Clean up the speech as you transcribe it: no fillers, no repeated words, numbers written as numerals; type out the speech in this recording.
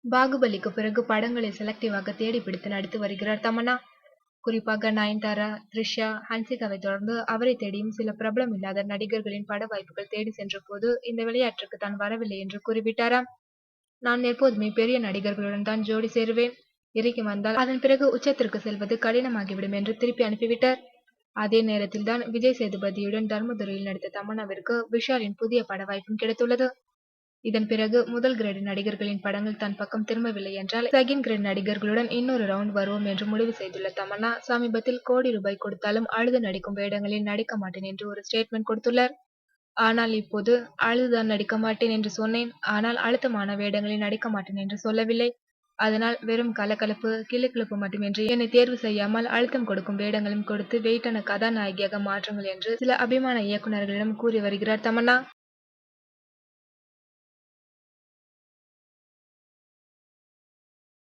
பாகுபலிக்கு பிறகு படங்களை செலக்டிவாக தேடி பிடித்து நடித்து வருகிறார் தமன்னா. குறிப்பாக நயன்தாரா, த்ரிஷா, ஹன்சிகாவை தொடர்ந்து அவரை தேடியும் சில பிரபலமில்லாத நடிகர்களின் பட வாய்ப்புகள் தேடி சென்ற போது இந்த விளையாட்டுக்கு தான் வரவில்லை என்று கூறிவிட்டாராம். நான் எப்போதுமே பெரிய நடிகர்களுடன் தான் ஜோடி சேருவேன். இறங்கி வந்தால் அதன் பிறகு உச்சத்திற்கு செல்வது கடினமாகிவிடும் என்று திருப்பி அனுப்பிவிட்டார். அதே நேரத்தில் தான் விஜய் சேதுபதியுடன் தர்மதுரையில் நடித்த தமன்னாவிற்கு விஷாலின் புதிய பட வாய்ப்பும் கிடைத்துள்ளது. இதன் பிறகு முதல் கிரேடு நடிகர்களின் படங்கள் தன் பக்கம் திரும்பவில்லை என்றால் செகண்ட் கிரேட் நடிகர்களுடன் இன்னொரு ரவுண்ட் வருவோம் என்று முடிவு செய்துள்ள தமன்னா சமீபத்தில் கோடி ரூபாய் கொடுத்தாலும் அழுது நடிக்கும் வேடங்களில் நடிக்க மாட்டேன் என்று ஒரு ஸ்டேட்மெண்ட் கொடுத்துள்ளார். ஆனால் இப்போது அழுதுதான் நடிக்க மாட்டேன் என்று சொன்னேன், ஆனால் அழுத்தமான வேடங்களில் நடிக்க மாட்டேன் என்று சொல்லவில்லை. அதனால் வெறும் கலகலப்பு கிளுகிளுப்பு மட்டுமின்றி என்னை தேர்வு செய்யாமல் அழுத்தம் கொடுக்கும் வேடங்களும் கொடுத்து வெயிட்டான கதாநாயகியாக மாற்றுங்கள் என்று சில அபிமான இயக்குநர்களிடம் கூறி வருகிறார் தமன்னா.